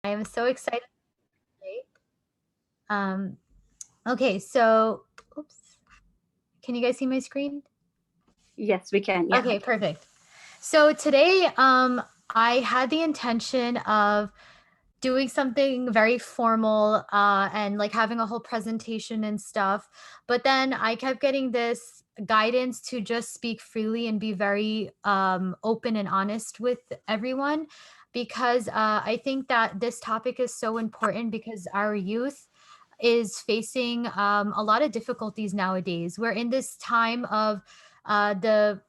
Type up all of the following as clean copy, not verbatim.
I am so excited today. Um, okay, so, oops, can you guys see my screen? Yes, we can. Yeah. Okay, perfect. So today, I had the intention of doing something very formal, and like having a whole presentation and stuff. But then I kept getting this guidance to just speak freely and be very open and honest with everyone because I think that this topic is so important because our youth is facing a lot of difficulties nowadays. We're in this time of the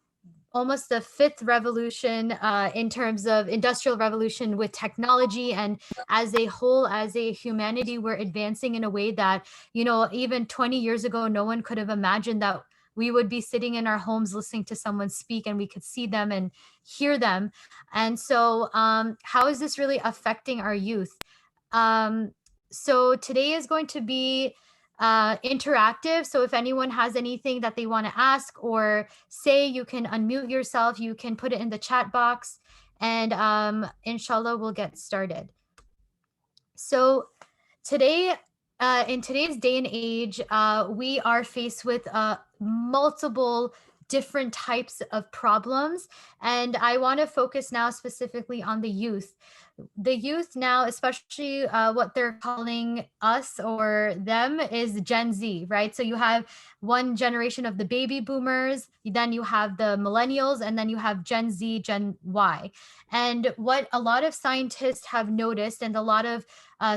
almost the fifth revolution in terms of industrial revolution with technology, and as a whole, as a humanity, we're advancing in a way that, even 20 years ago no one could have imagined that we would be sitting in our homes listening to someone speak and we could see them and hear them. And so how is this really affecting our youth? So today is going to be interactive. So if anyone has anything that they want to ask or say, you can unmute yourself, you can put it in the chat box, and inshallah, we'll get started. So today, in today's day and age, we are faced with multiple different types of problems. And I want to focus now specifically on the youth. The youth now, especially what they're calling us or them, is Gen Z, right? So you have one generation of the baby boomers, then you have the millennials, and then you have Gen Z, Gen Y. And what a lot of scientists have noticed, and a lot of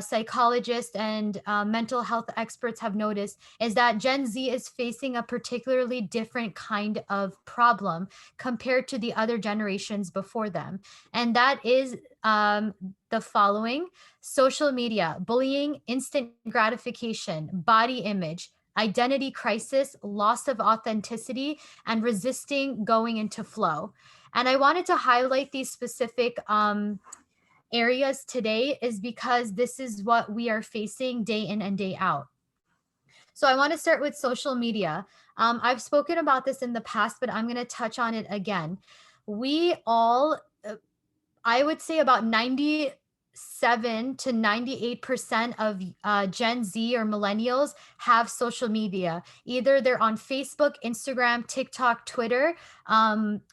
psychologists and mental health experts have noticed, is that Gen Z is facing a particularly different kind of problem compared to the other generations before them. And that is the following: social media, bullying, instant gratification, body image, identity crisis, loss of authenticity, and resisting going into flow. And I wanted to highlight these specific areas today is because this is what we are facing day in and day out. So I want to start with social media. I've spoken about this in the past, but I'm going to touch on it again. We all, I would say about 97 to 98% of Gen Z or millennials have social media. Either they're on Facebook, Instagram, TikTok, Twitter,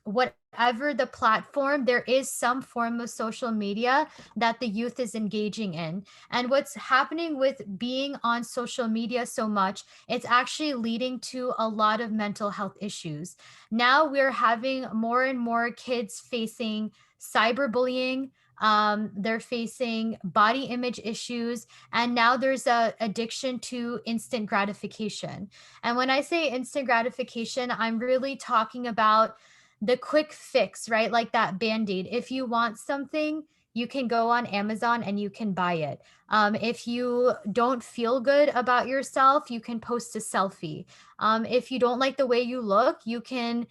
whatever the platform, there is some form of social media that the youth is engaging in. And what's happening with being on social media so much, it's actually leading to a lot of mental health issues. Now we're having more and more kids facing cyberbullying. They're facing body image issues, and now there's a addiction to instant gratification. And when I say instant gratification, I'm really talking about the quick fix, right? Like that band-aid. If you want something, you can go on Amazon and you can buy it. If you don't feel good about yourself, you can post a selfie. If you don't like the way you look, you can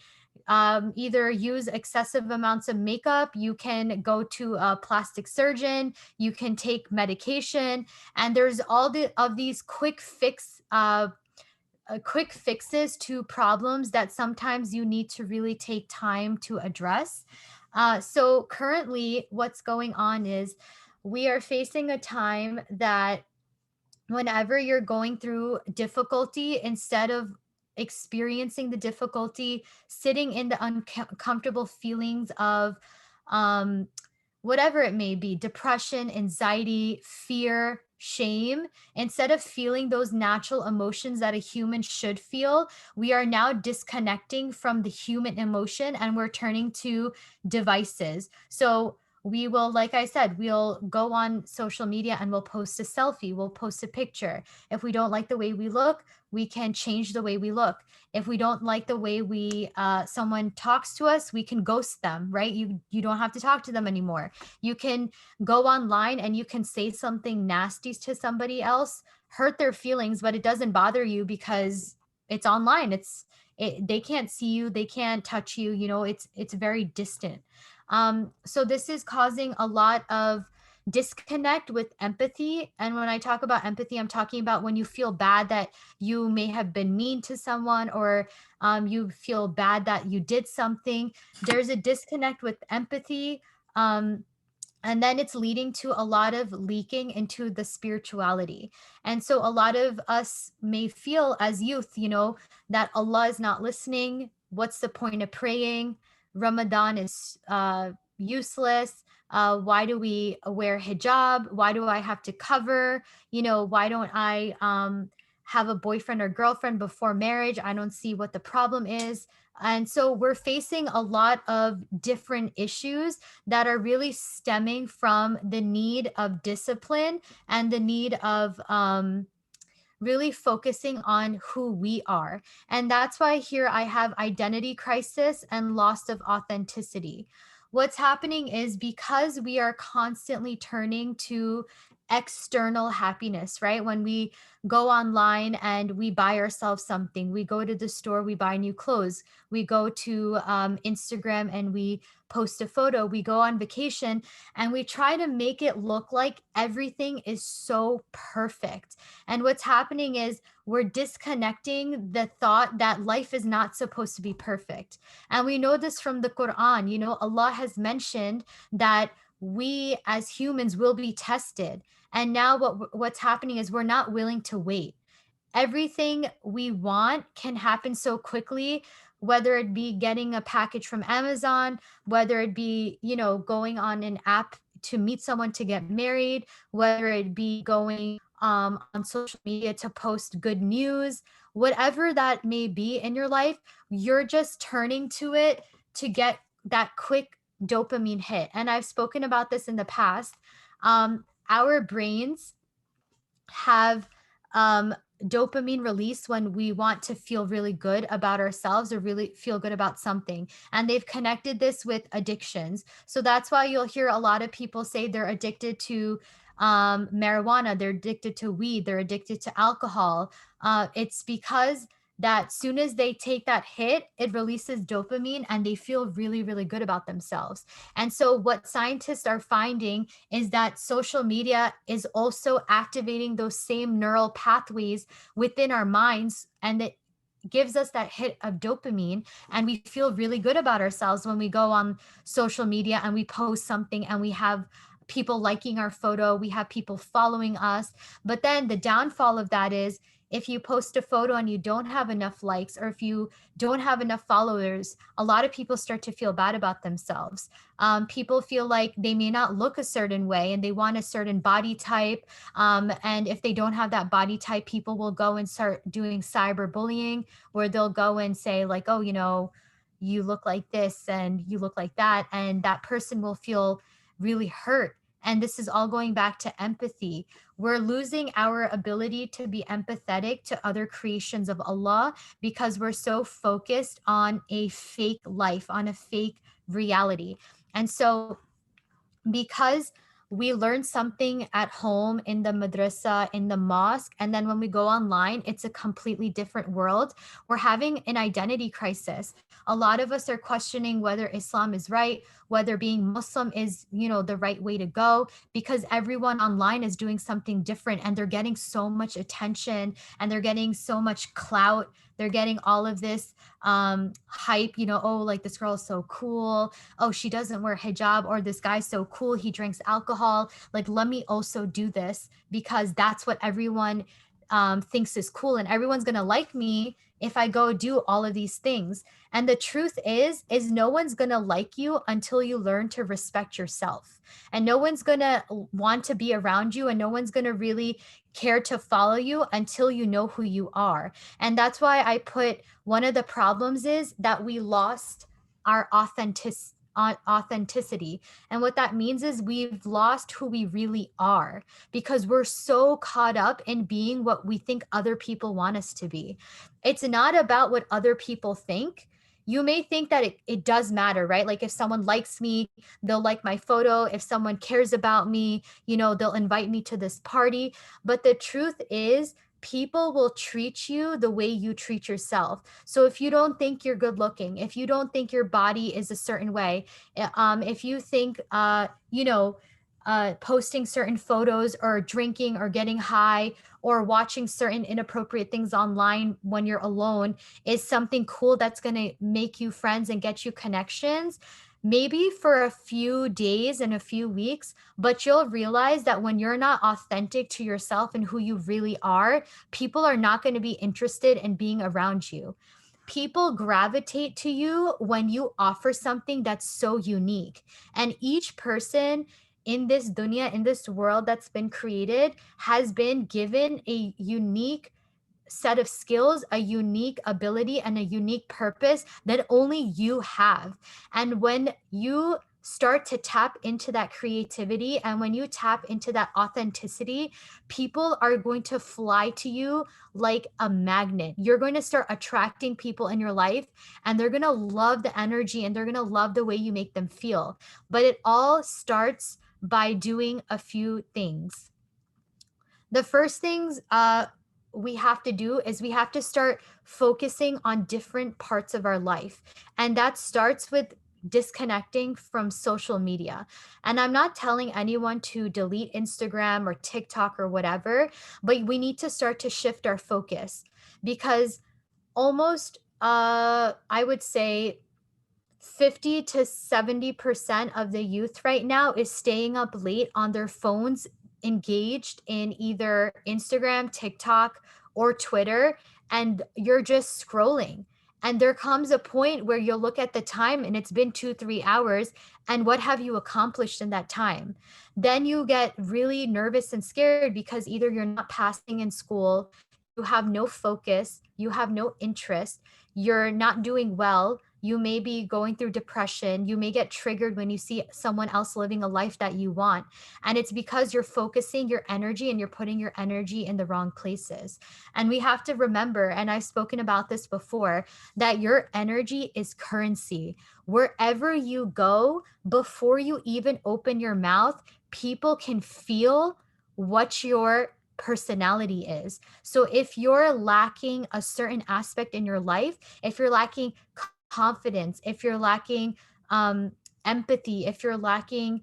either use excessive amounts of makeup, you can go to a plastic surgeon, you can take medication, and there's all of these quick fixes to problems that sometimes you need to really take time to address. So currently, what's going on is we are facing a time that whenever you're going through difficulty, instead of experiencing the difficulty, sitting in the uncomfortable feelings of um, whatever it may be, depression, anxiety, fear, shame, instead of feeling those natural emotions that a human should feel, we are now disconnecting from the human emotion and we're turning to devices. So we will, like I said, we'll go on social media and we'll post a selfie, we'll post a picture. If we don't like the way we look, we can change the way we look. If we don't like the way someone talks to us, we can ghost them, right? You don't have to talk to them anymore. You can go online and you can say something nasty to somebody else, hurt their feelings, but it doesn't bother you because it's online. They can't see you, they can't touch you, it's very distant. So this is causing a lot of disconnect with empathy. And when I talk about empathy, I'm talking about when you feel bad that you may have been mean to someone, or you feel bad that you did something. There's a disconnect with empathy. And then it's leading to a lot of leaking into the spirituality. And so a lot of us may feel as youth, that Allah is not listening. What's the point of praying? Ramadan is useless. Why do we wear hijab? Why do I have to cover? Why don't I have a boyfriend or girlfriend before marriage? I don't see what the problem is. And so we're facing a lot of different issues that are really stemming from the need of discipline and the need of really focusing on who we are. And that's why here I have identity crisis and loss of authenticity. What's happening is because we are constantly turning to external happiness, right? When we go online and we buy ourselves something, we go to the store, we buy new clothes, we go to Instagram and we post a photo, we go on vacation and we try to make it look like everything is so perfect. And what's happening is we're disconnecting the thought that life is not supposed to be perfect. And we know this from the Quran. Allah has mentioned that we as humans will be tested. And now what's happening is we're not willing to wait. Everything we want can happen so quickly, whether it be getting a package from Amazon, whether it be, going on an app to meet someone to get married, whether it be going on social media to post good news, whatever that may be in your life, you're just turning to it to get that quick dopamine hit. And I've spoken about this in the past. Our brains have dopamine release when we want to feel really good about ourselves or really feel good about something. And they've connected this with addictions. So that's why you'll hear a lot of people say they're addicted to marijuana, they're addicted to weed, they're addicted to alcohol. It's because that soon as they take that hit, it releases dopamine and they feel really, really good about themselves. And so, what scientists are finding is that social media is also activating those same neural pathways within our minds, and it gives us that hit of dopamine, and we feel really good about ourselves when we go on social media and we post something and we have people liking our photo, we have people following us. But then the downfall of that is if you post a photo and you don't have enough likes, or if you don't have enough followers, a lot of people start to feel bad about themselves. People feel like they may not look a certain way and they want a certain body type. And if they don't have that body type, people will go and start doing cyberbullying, where they'll go and say, like, oh, you look like this and you look like that. And that person will feel really hurt. And this is all going back to empathy. We're losing our ability to be empathetic to other creations of Allah because we're so focused on a fake life, on a fake reality. And so because we learn something at home in the madrasa, in the mosque, and then when we go online, it's a completely different world. We're having an identity crisis. A lot of us are questioning whether Islam is right, whether being Muslim is, the right way to go, because everyone online is doing something different and they're getting so much attention and they're getting so much clout. They're getting all of this hype, oh, like this girl is so cool, oh, she doesn't wear hijab, or this guy's so cool, he drinks alcohol. Like, let me also do this because that's what everyone thinks is cool. And everyone's going to like me if I go do all of these things. And the truth is no one's going to like you until you learn to respect yourself. And no one's going to want to be around you and no one's going to really care to follow you until you know who you are. And that's why I put one of the problems is that we lost our authenticity. And what that means is we've lost who we really are because we're so caught up in being what we think other people want us to be. It's not about what other people think. You may think that it does matter, right? Like if someone likes me, they'll like my photo. If someone cares about me, they'll invite me to this party. But the truth is, people will treat you the way you treat yourself. So if you don't think you're good looking, if you don't think your body is a certain way, if you think, posting certain photos or drinking or getting high or watching certain inappropriate things online when you're alone is something cool that's going to make you friends and get you connections, maybe for a few days and a few weeks, but you'll realize that when you're not authentic to yourself and who you really are, people are not going to be interested in being around you. People gravitate to you when you offer something that's so unique. And each person in this dunya, in this world that's been created, has been given a unique set of skills, a unique ability, and a unique purpose that only you have. And when you start to tap into that creativity and when you tap into that authenticity, people are going to fly to you like a magnet. You're going to start attracting people in your life, and they're going to love the energy and they're going to love the way you make them feel. But it all starts by doing a few things. The first things we have to do is we have to start focusing on different parts of our life. And that starts with disconnecting from social media. And I'm not telling anyone to delete Instagram or TikTok or whatever, but we need to start to shift our focus because almost I would say 50 to 70% of the youth right now is staying up late on their phones, engaged in either Instagram, TikTok, or Twitter, and you're just scrolling. And there comes a point where you'll look at the time and it's been 2, 3 hours. And what have you accomplished in that time? Then you get really nervous and scared because either you're not passing in school, you have no focus, you have no interest, you're not doing well, you may be going through depression, you may get triggered when you see someone else living a life that you want. And it's because you're focusing your energy and you're putting your energy in the wrong places. And we have to remember, and I've spoken about this before, that your energy is currency. Wherever you go, before you even open your mouth, people can feel what your personality is. So if you're lacking a certain aspect in your life, if you're lacking confidence, if you're lacking empathy, if you're lacking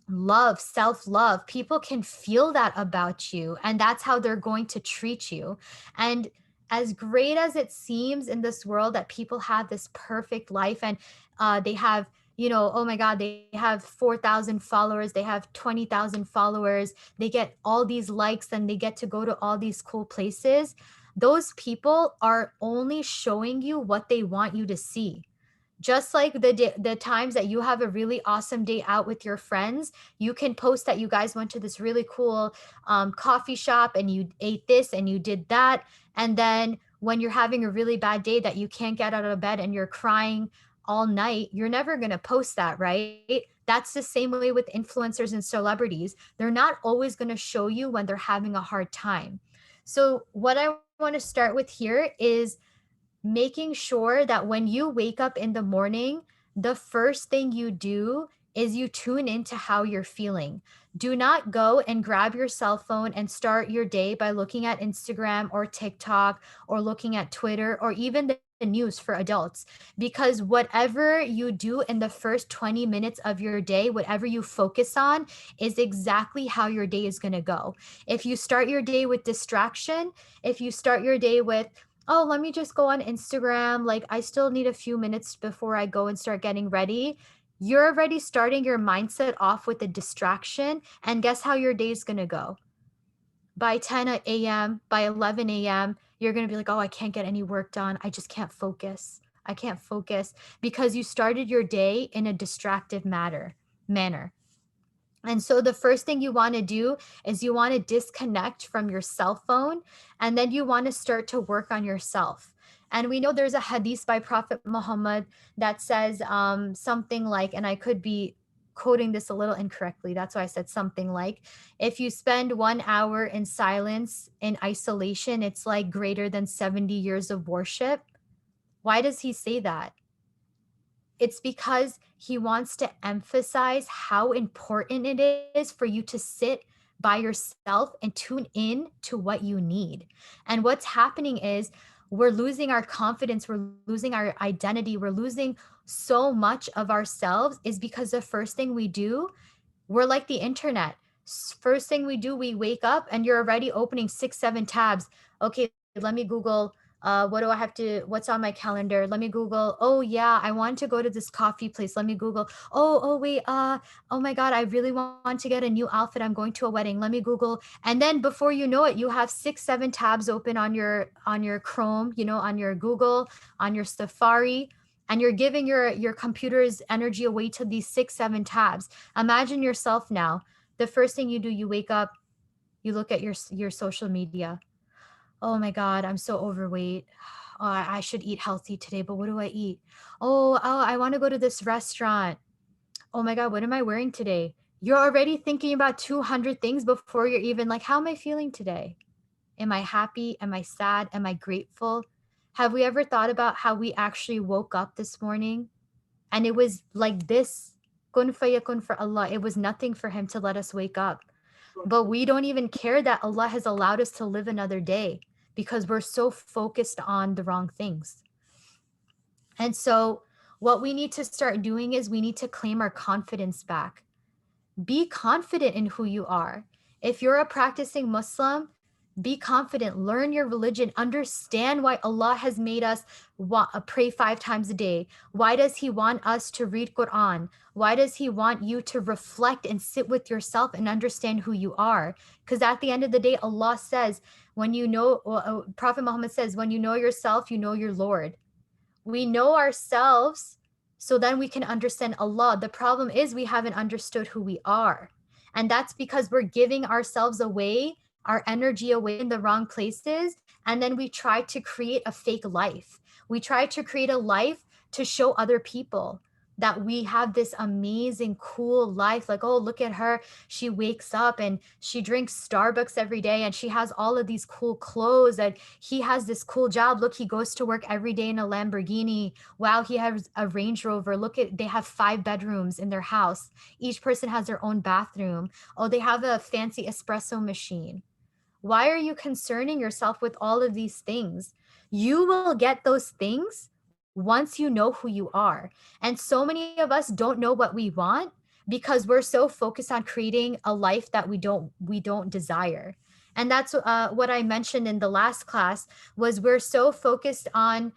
love, self love, people can feel that about you. And that's how they're going to treat you. And as great as it seems in this world that people have this perfect life and they have, oh my God, they have 4,000 followers, they have 20,000 followers, they get all these likes and they get to go to all these cool places. Those people are only showing you what they want you to see. Just like the times that you have a really awesome day out with your friends, you can post that you guys went to this really cool coffee shop and you ate this and you did that. And then when you're having a really bad day that you can't get out of bed and you're crying all night, you're never going to post that, right? That's the same way with influencers and celebrities. They're not always going to show you when they're having a hard time. So, what I want to start with here is making sure that when you wake up in the morning, the first thing you do is you tune into how you're feeling. Do not go and grab your cell phone and start your day by looking at Instagram or TikTok or looking at Twitter or even the news for adults. Because whatever you do in the first 20 minutes of your day, whatever you focus on, is exactly how your day is going to go. If you start your day with distraction, if you start your day with, oh, let me just go on Instagram. Like, I still need a few minutes before I go and start getting ready. You're already starting your mindset off with a distraction. And guess how your day is going to go? By 10 a.m., by 11 a.m., you're going to be like, oh, I can't get any work done. I just can't focus. I can't focus because you started your day in a distractive manner. And so the first thing you want to do is you want to disconnect from your cell phone and then you want to start to work on yourself. And we know there's a hadith by Prophet Muhammad that says something like, and I could be quoting this a little incorrectly. That's why I said something like, if you spend 1 hour in silence, in isolation, it's like greater than 70 years of worship. Why does he say that? It's because he wants to emphasize how important it is for you to sit by yourself and tune in to what you need. And what's happening is we're losing our confidence, we're losing our identity, we're losing so much of ourselves is because the first thing we do, we're like the internet. First thing we do, we wake up and you're already opening 6, 7 tabs. Okay, let me Google What do I have to, what's on my calendar? Let me Google. Oh yeah, I want to go to this coffee place. Let me Google. Oh wait, oh my God, I really want to get a new outfit. I'm going to a wedding. Let me Google. And then before you know it, you have 6, 7 tabs open on your Chrome, on your Google, on your Safari, and you're giving your computer's energy away to these 6, 7 tabs. Imagine yourself now. The first thing you do, you wake up, you look at your social media. Oh my God, I'm so overweight. Oh, I should eat healthy today, but what do I eat? Oh, I want to go to this restaurant. Oh my God, what am I wearing today? You're already thinking about 200 things before you're even like, how am I feeling today? Am I happy? Am I sad? Am I grateful? Have we ever thought about how we actually woke up this morning and it was like this? Kun fayakun for Allah. It was nothing for him to let us wake up. But we don't even care that Allah has allowed us to live another day because we're so focused on the wrong things. And so, what we need to start doing is we need to claim our confidence back. Be confident in who you are. If you're a practicing Muslim, be confident, learn your religion, understand why Allah has made us pray 5 times a day. Why does He want us to read Quran? Why does He want you to reflect and sit with yourself and understand who you are? Because at the end of the day, Allah says, when you know, Prophet Muhammad says, when you know yourself, you know your Lord. We know ourselves so then we can understand Allah. The problem is we haven't understood who we are. And that's because we're giving ourselves away, our energy away in the wrong places. And then we try to create a fake life. We try to create a life to show other people that we have this amazing, cool life. Like, oh, look at her. She wakes up and she drinks Starbucks every day and she has all of these cool clothes and he has this cool job. Look, he goes to work every day in a Lamborghini. Wow, he has a Range Rover. Look at, they have 5 bedrooms in their house. Each person has their own bathroom. Oh, they have a fancy espresso machine. Why are you concerning yourself with all of these things? You will get those things once you know who you are. And so many of us don't know what we want because we're so focused on creating a life that we don't desire. And that's what I mentioned in the last class was we're so focused on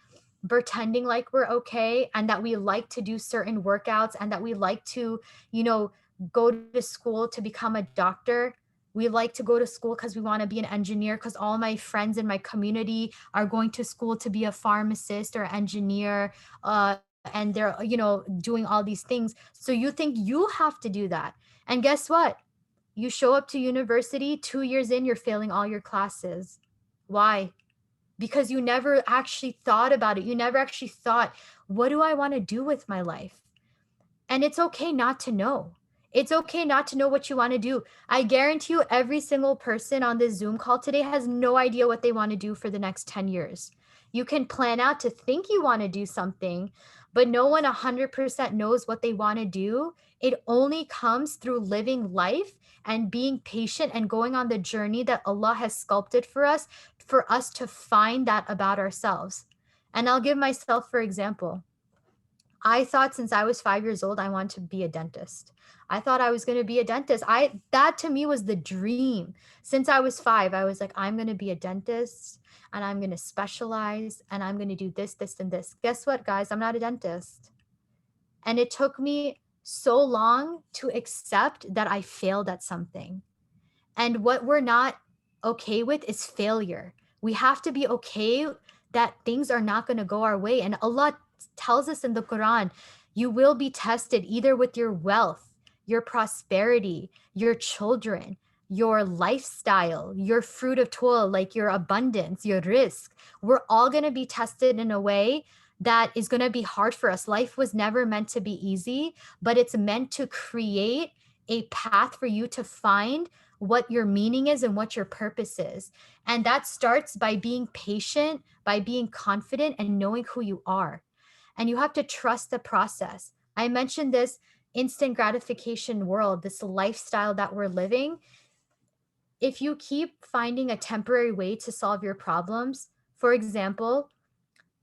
pretending like we're okay and that we like to do certain workouts and that we like to, you know, go to school to become a doctor. We like to go to school because we want to be an engineer because all my friends in my community are going to school to be a pharmacist or engineer. Uh, and they're, doing all these things. So you think you have to do that. And guess what? You show up to university, 2 years in, you're failing all your classes. Why? Because you never actually thought about it. You never actually thought, what do I want to do with my life? And it's okay not to know. It's okay not to know what you want to do. I guarantee you, every single person on this Zoom call today has no idea what they want to do for the next 10 years. You can plan out to think you want to do something, but no one 100% knows what they want to do. It only comes through living life and being patient and going on the journey that Allah has sculpted for us to find that about ourselves. And I'll give myself, for example. I thought since I was 5 years old, I wanted to be a dentist. I thought I was going to be a dentist. That to me was the dream. Since I was 5, I was like, I'm going to be a dentist and I'm going to specialize and I'm going to do this, this, and this. Guess what, guys? I'm not a dentist. And it took me so long to accept that I failed at something. And what we're not okay with is failure. We have to be okay that things are not going to go our way. And Allah tells us in the Quran, you will be tested either with your wealth, your prosperity, your children, your lifestyle, your fruit of toil, like your abundance, your risk. We're all going to be tested in a way that is going to be hard for us. Life was never meant to be easy, but it's meant to create a path for you to find what your meaning is and what your purpose is. And that starts by being patient, by being confident and knowing who you are. And you have to trust the process. I mentioned this instant gratification world, this lifestyle that we're living. If you keep finding a temporary way to solve your problems, for example,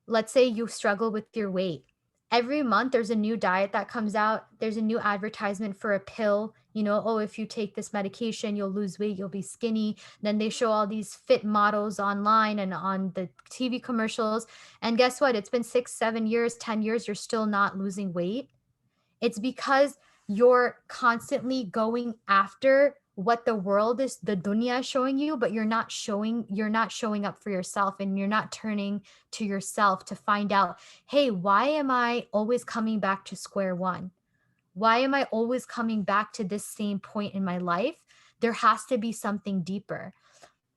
let's say you struggle with your weight Every month there's a new diet that comes out. There's a new advertisement for a pill, oh, if you take this medication, you'll lose weight, you'll be skinny. Then they show all these fit models online and on the TV commercials. And guess what? It's been 6, 7 years, 10 years, you're still not losing weight. It's because you're constantly going after what the world is, the dunya is showing you, but you're not showing up for yourself, and you're not turning to yourself to find out, hey, why am I always coming back to square one? Why am I always coming back to this same point in my life? There has to be something deeper.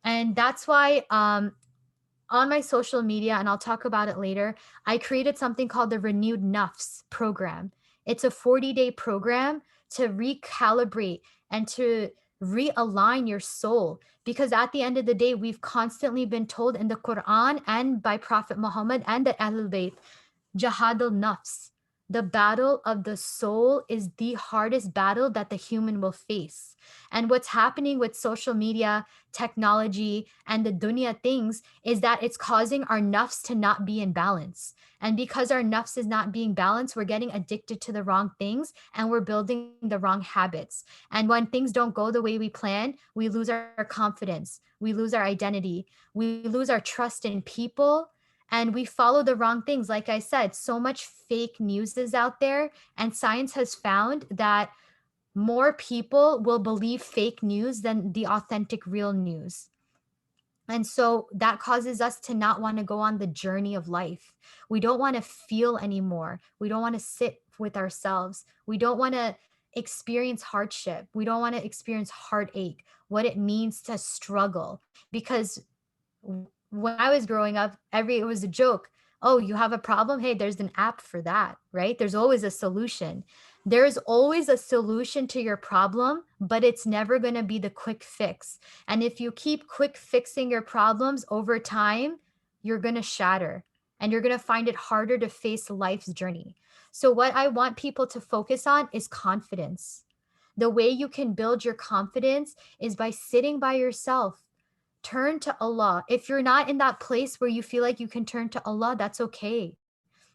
And that's why on my social media, and I'll talk about it later, I created something called the Renewed Nafs program. It's a 40-day program to recalibrate and to realign your soul. Because at the end of the day, we've constantly been told in the Quran and by Prophet Muhammad and the Ahlul Bayt, Jahadul Nafs. The battle of the soul is the hardest battle that the human will face. And what's happening with social media, technology, and the dunya things is that it's causing our nafs to not be in balance. And because our nafs is not being balanced, we're getting addicted to the wrong things and we're building the wrong habits. And when things don't go the way we plan, we lose our confidence, we lose our identity, we lose our trust in people, and we follow the wrong things. Like I said, so much fake news is out there, and science has found that more people will believe fake news than the authentic real news. And so that causes us to not want to go on the journey of life. We don't want to feel anymore. We don't want to sit with ourselves. We don't want to experience hardship. We don't want to experience heartache, what it means to struggle. Because when I was growing up, it was a joke. Oh, you have a problem? Hey, there's an app for that, right? There's always a solution. There's always a solution to your problem, but it's never going to be the quick fix. And if you keep quick fixing your problems over time, you're going to shatter and you're going to find it harder to face life's journey. So, what I want people to focus on is confidence. The way you can build your confidence is by sitting by yourself. Turn to Allah. If you're not in that place where you feel like you can turn to Allah, that's okay.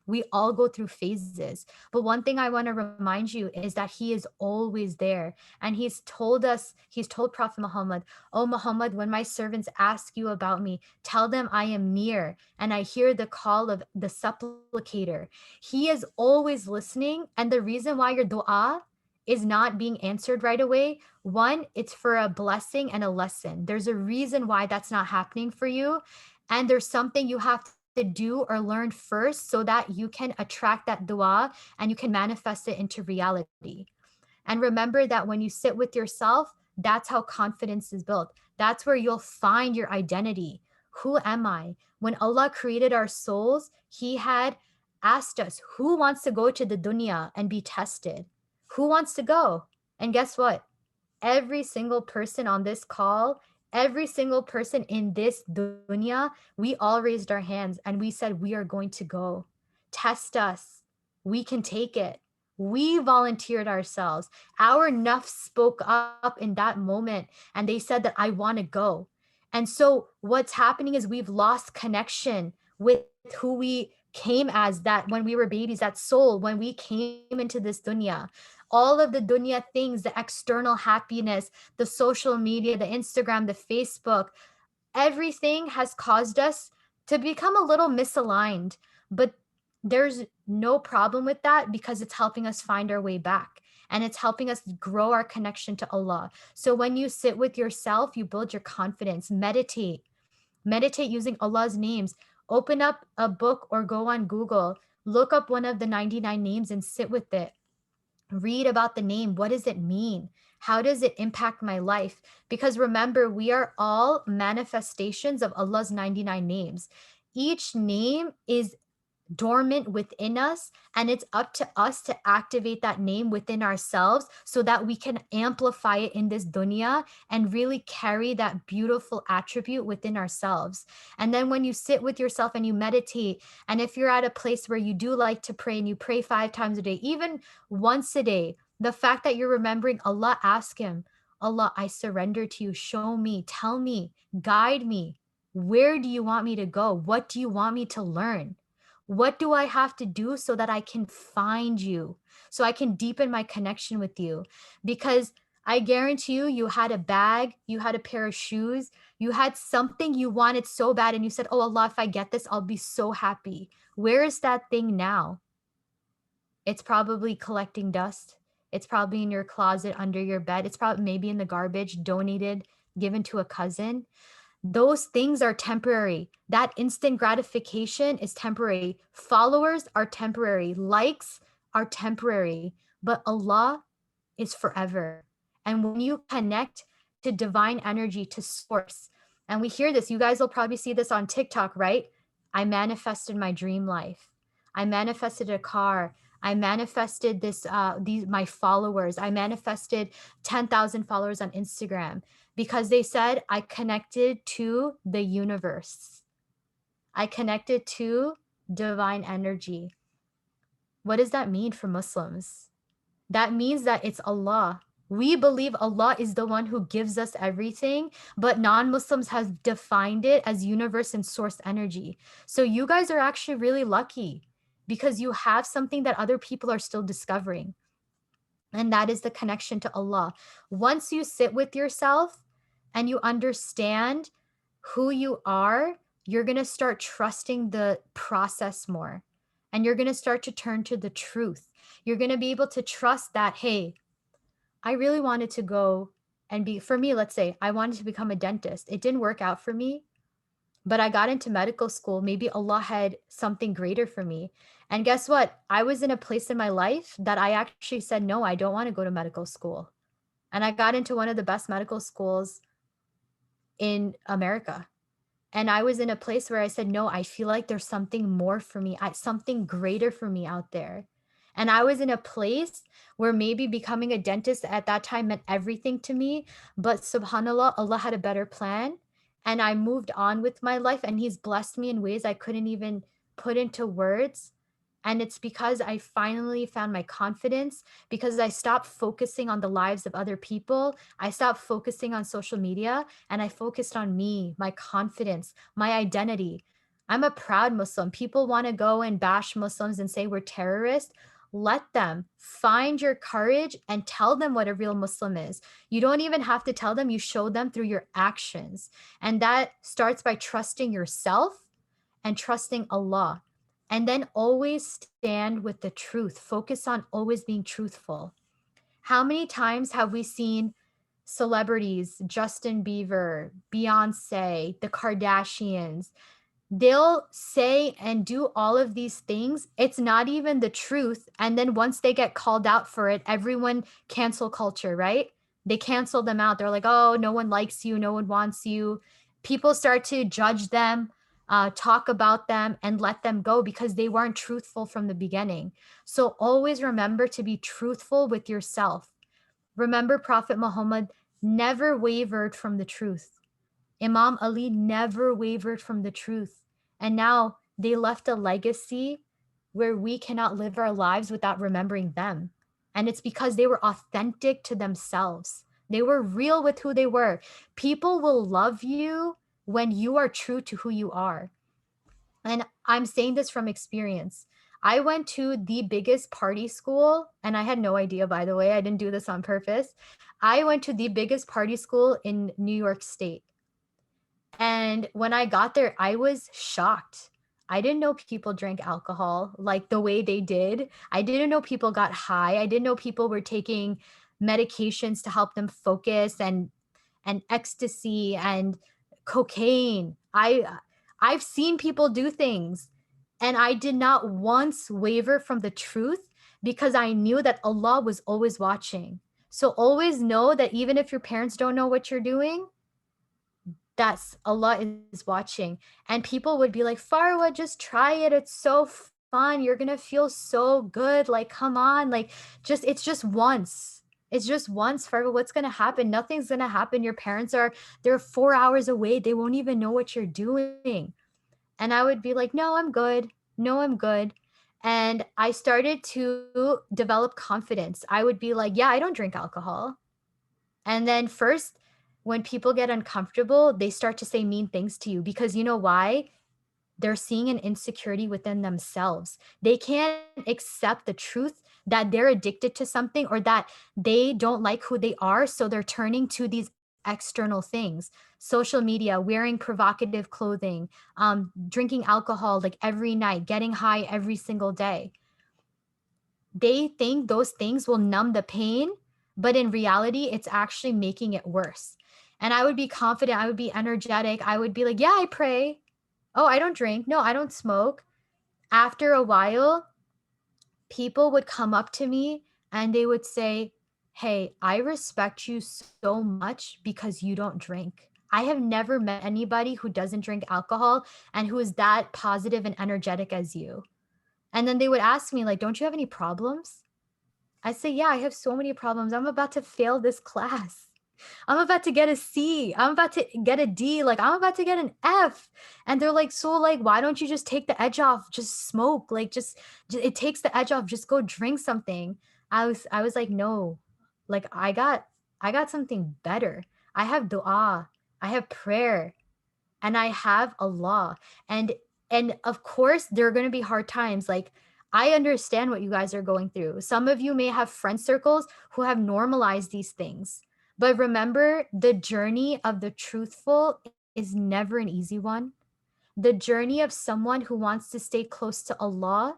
We all go through phases. But one thing I want to remind you is that He is always there. And He's told Prophet Muhammad, "Oh Muhammad, when my servants ask you about me, tell them I am near and I hear the call of the supplicator." He is always listening. And the reason why your dua is not being answered right away, one, it's for a blessing and a lesson. There's a reason why that's not happening for you. And there's something you have to do or learn first so that you can attract that dua and you can manifest it into reality. And remember that when you sit with yourself, that's how confidence is built. That's where you'll find your identity. Who am I? When Allah created our souls, He had asked us, who wants to go to the dunya and be tested? Who wants to go? And guess what? Every single person on this call, every single person in this dunya, we all raised our hands and we said, we are going to go. Test us. We can take it. We volunteered ourselves. Our nafs spoke up in that moment and they said that I want to go. And so what's happening is we've lost connection with who we came as, that when we were babies, that soul, when we came into this dunya. All of the dunya things, the external happiness, the social media, the Instagram, the Facebook, everything has caused us to become a little misaligned. But there's no problem with that because it's helping us find our way back and it's helping us grow our connection to Allah. So when you sit with yourself, you build your confidence, meditate using Allah's names. Open up a book or go on Google, look up one of the 99 names and sit with it. Read about the name. What does it mean? How does it impact my life? Because remember, we are all manifestations of Allah's 99 names. Each name is dormant within us, and it's up to us to activate that name within ourselves so that we can amplify it in this dunya and really carry that beautiful attribute within ourselves. And then when you sit with yourself and you meditate, and if you're at a place where you do like to pray and you pray 5 times a day, even once a day, the fact that you're remembering Allah, ask Him, Allah, I surrender to you. Show me, tell me, guide me. Where do you want me to go? What do you want me to learn? What do I have to do so that I can find you? So I can deepen my connection with you? Because I guarantee you, you had a bag, you had a pair of shoes, you had something you wanted so bad, and you said, "Oh Allah, if I get this, I'll be so happy." Where is that thing now? It's probably collecting dust. It's probably in your closet under your bed. It's probably maybe in the garbage, donated, given to a cousin. Those things are temporary. That instant gratification is temporary. Followers are temporary. Likes are temporary. But Allah is forever. And when you connect to divine energy, to source, and we hear this, you guys will probably see this on TikTok, right? I manifested my dream life. I manifested a car. I manifested these my followers. I manifested 10,000 followers on Instagram because they said I connected to the universe. I connected to divine energy. What does that mean for Muslims? That means that it's Allah. We believe Allah is the one who gives us everything, but non-Muslims has defined it as universe and source energy. So you guys are actually really lucky because you have something that other people are still discovering. And that is the connection to Allah. Once you sit with yourself and you understand who you are, you're going to start trusting the process more. And you're going to start to turn to the truth. You're going to be able to trust that, hey, I really wanted to go and be, for me, let's say I wanted to become a dentist. It didn't work out for me, but I got into medical school. Maybe Allah had something greater for me. And guess what? I was in a place in my life that I actually said, no, I don't want to go to medical school. And I got into one of the best medical schools in America. And I was in a place where I said, no, I feel like there's something more for me, something greater for me out there. And I was in a place where maybe becoming a dentist at that time meant everything to me. But subhanAllah, Allah had a better plan. And I moved on with my life, and He's blessed me in ways I couldn't even put into words. And it's because I finally found my confidence, because I stopped focusing on the lives of other people. I stopped focusing on social media and I focused on me, my confidence, my identity. I'm a proud Muslim. People want to go and bash Muslims and say we're terrorists. Let them find your courage and tell them what a real Muslim is. You don't even have to tell them, you show them through your actions. And that starts by trusting yourself and trusting Allah. And then always stand with the truth. Focus on always being truthful. How many times have we seen celebrities, Justin Bieber, Beyonce, the Kardashians, they'll say and do all of these things. It's not even the truth. And then once they get called out for it, everyone cancel culture, right? They cancel them out. They're like, oh, no one likes you. No one wants you. People start to judge them, talk about them, and let them go because they weren't truthful from the beginning. So always remember to be truthful with yourself. Remember, Prophet Muhammad never wavered from the truth. Imam Ali never wavered from the truth. And now they left a legacy where we cannot live our lives without remembering them. And it's because they were authentic to themselves. They were real with who they were. People will love you when you are true to who you are. And I'm saying this from experience. I went to the biggest party school, and I had no idea, by the way, I didn't do this on purpose. I went to the biggest party school in New York State. And when I got there, I was shocked. I didn't know people drank alcohol like the way they did. I didn't know people got high. I didn't know people were taking medications to help them focus, and ecstasy and cocaine. I've seen people do things, and I did not once waver from the truth because I knew that Allah was always watching. So always know that even if your parents don't know what you're doing, that's Allah is watching. And people would be like, Farwa, just try it. It's so fun. You're gonna feel so good. Like, come on. Like, it's just once. It's just once, Farwa. What's gonna happen? Nothing's gonna happen. Your parents they're 4 hours away. They won't even know what you're doing. And I would be like, no, I'm good. No, I'm good. And I started to develop confidence. I would be like, yeah, I don't drink alcohol. And then when people get uncomfortable, they start to say mean things to you because you know why? they're seeing an insecurity within themselves. They can't accept the truth that they're addicted to something or that they don't like who they are. So they're turning to these external things, social media, wearing provocative clothing, drinking alcohol like every night, getting high every single day. They think those things will numb the pain, but in reality, it's actually making it worse. And I would be confident, I would be energetic, I would be like, yeah, I pray. Oh, I don't drink. No, I don't smoke. After a while, people would come up to me and they would say, hey, I respect you so much because you don't drink. I have never met anybody who doesn't drink alcohol and who is that positive and energetic as you. And then they would ask me, like, don't you have any problems? I say, yeah, I have so many problems. I'm about to fail this class. I'm about to get a C. I'm about to get a D. Like, I'm about to get an F. And they're like, so like, why don't you just take the edge off? Just smoke. Like, it takes the edge off. Just go drink something. I was like, no, like I got something better. I have dua. I have prayer and I have Allah. And of course there are going to be hard times. Like I understand what you guys are going through. Some of you may have friend circles who have normalized these things. But remember, the journey of the truthful is never an easy one. The journey of someone who wants to stay close to Allah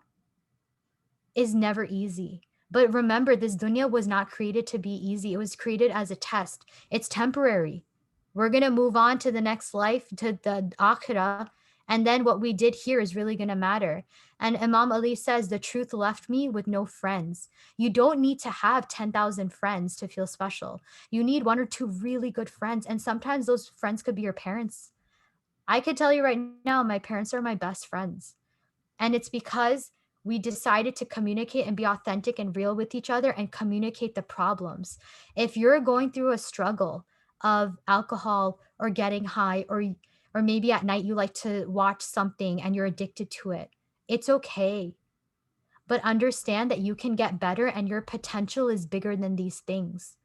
is never easy. But remember, this dunya was not created to be easy. It was created as a test. It's temporary. We're going to move on to the next life, to the akhirah. And then what we did here is really going to matter. And Imam Ali says, the truth left me with no friends. You don't need to have 10,000 friends to feel special. You need one or two really good friends. And sometimes those friends could be your parents. I could tell you right now, my parents are my best friends. And it's because we decided to communicate and be authentic and real with each other and communicate the problems. If you're going through a struggle of alcohol or getting high or maybe at night you like to watch something and you're addicted to it, it's okay. But understand that you can get better and your potential is bigger than these things.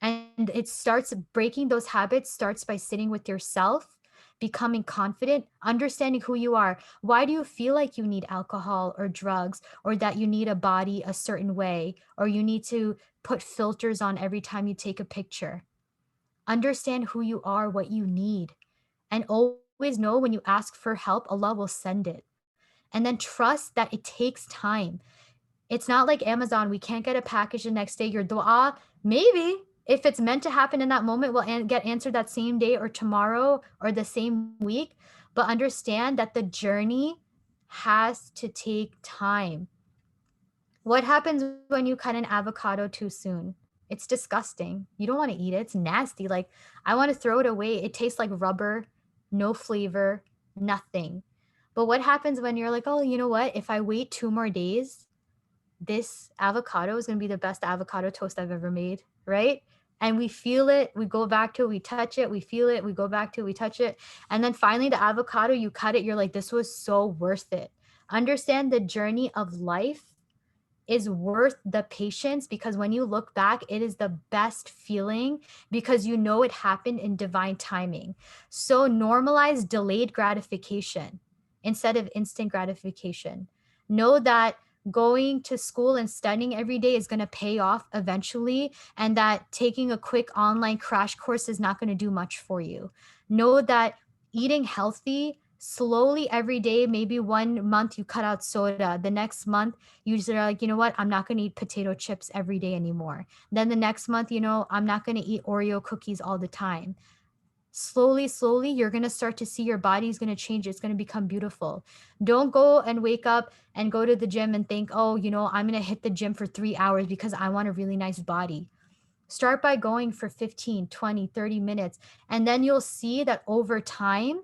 And it starts breaking those habits starts by sitting with yourself, becoming confident, understanding who you are. Why do you feel like you need alcohol or drugs or that you need a body a certain way or you need to put filters on every time you take a picture? Understand who you are, what you need, and always know when you ask for help, Allah will send it. And then trust that it takes time. It's not like Amazon. We can't get a package the next day. Your dua, maybe if it's meant to happen in that moment, will get answered that same day or tomorrow or the same week. But understand that the journey has to take time. What happens when you cut an avocado too soon? It's disgusting. You don't want to eat it. It's nasty. Like, I want to throw it away. It tastes like rubber, no flavor, nothing. But what happens when you're like, oh, you know what? If I wait 2 more days, this avocado is going to be the best avocado toast I've ever made, right? And we feel it, we go back to it, we touch it, we feel it, we go back to it, we touch it. And then finally, the avocado, you cut it, you're like, this was so worth it. Understand the journey of life is worth the patience because when you look back, it is the best feeling because you know it happened in divine timing. So normalize delayed gratification instead of instant gratification. Know that going to school and studying every day is going to pay off eventually, and that taking a quick online crash course is not going to do much for you. Know that eating healthy slowly every day, maybe 1 month you cut out soda, the next month you just are like, you know what, I'm not going to eat potato chips every day anymore. Then the next month, I'm not going to eat Oreo cookies all the time. Slowly, slowly, you're going to start to see your body's going to change. It's going to become beautiful. Don't go and wake up and go to the gym and think, oh, I'm going to hit the gym for 3 hours because I want a really nice body. Start by going for 15, 20, 30 minutes. And then you'll see that over time,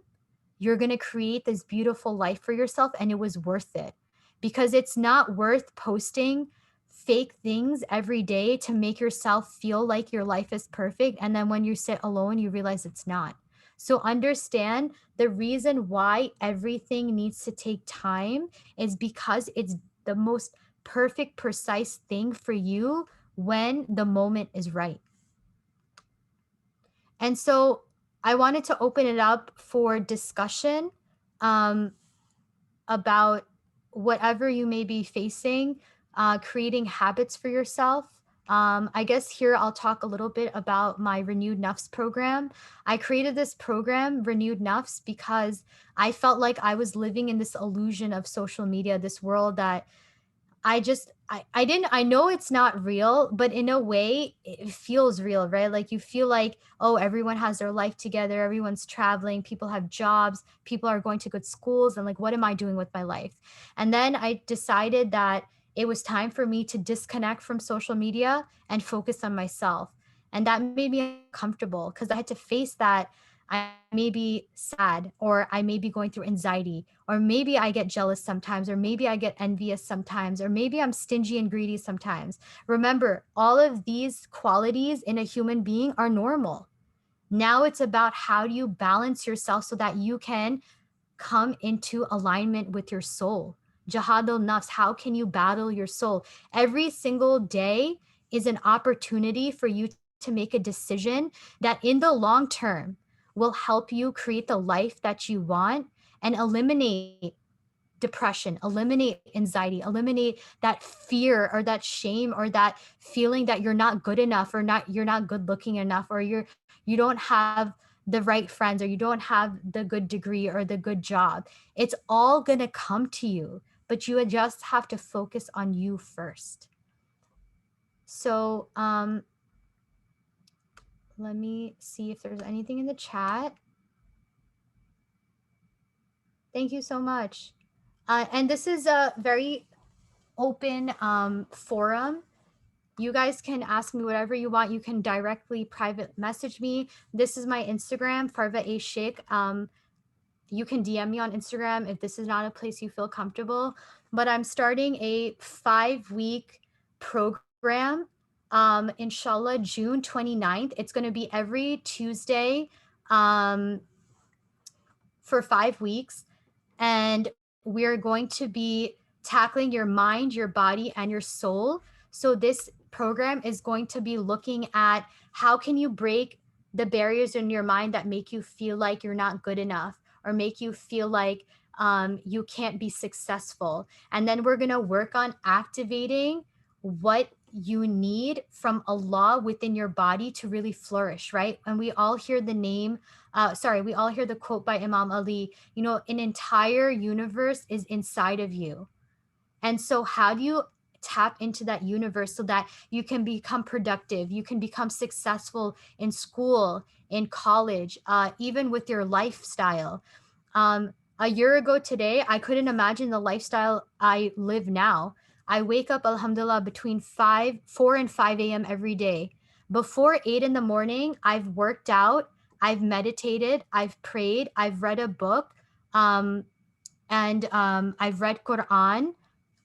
you're going to create this beautiful life for yourself and it was worth it because it's not worth posting fake things every day to make yourself feel like your life is perfect. And then when you sit alone, you realize it's not. So understand the reason why everything needs to take time is because it's the most perfect, precise thing for you when the moment is right. And so I wanted to open it up for discussion. about whatever you may be facing, creating habits for yourself. I guess here I'll talk a little bit about my Renewed Nafs program. I created this program, Renewed Nafs, because I felt like I was living in this illusion of social media, this world that I didn't I know it's not real, but in a way it feels real, right? Like you feel like, oh, everyone has their life together, everyone's traveling, people have jobs, people are going to good schools, and like what am I doing with my life? And then I decided that it was time for me to disconnect from social media and focus on myself. And that made me uncomfortable because I had to face that I may be sad, or I may be going through anxiety, or maybe I get jealous sometimes, or maybe I get envious sometimes, or maybe I'm stingy and greedy sometimes. Remember, all of these qualities in a human being are normal. Now it's about how do you balance yourself so that you can come into alignment with your soul. Jihadul nafs, how can you battle your soul? Every single day is an opportunity for you to make a decision that in the long term will help you create the life that you want and eliminate depression, eliminate anxiety, eliminate that fear or that shame or that feeling that you're not good enough, or not you're not good looking enough, or you don't have the right friends, or you don't have the good degree or the good job. It's all going to come to you, but you just have to focus on you first. So, let me see if there's anything in the chat. Thank you so much. And this is a very open forum. You guys can ask me whatever you want. You can directly private message me. This is my Instagram, Farwah Sheikh. You can DM me on Instagram if this is not a place you feel comfortable. But I'm starting a 5-week program. Inshallah, June 29th. It's going to be every Tuesday for 5 weeks. And we're going to be tackling your mind, your body, and your soul. So this program is going to be looking at how can you break the barriers in your mind that make you feel like you're not good enough, or make you feel like you can't be successful. And then we're going to work on activating what you need from Allah within your body to really flourish, right? And we all hear the name, we all hear the quote by Imam Ali, you know, an entire universe is inside of you. And so how do you tap into that universe so that you can become productive, you can become successful in school, in college, even with your lifestyle? A year ago today, I couldn't imagine the lifestyle I live now. I wake up, alhamdulillah, between 4 and 5 a.m. every day. Before 8 in the morning, I've worked out, I've meditated, I've prayed, I've read a book, and I've read Quran,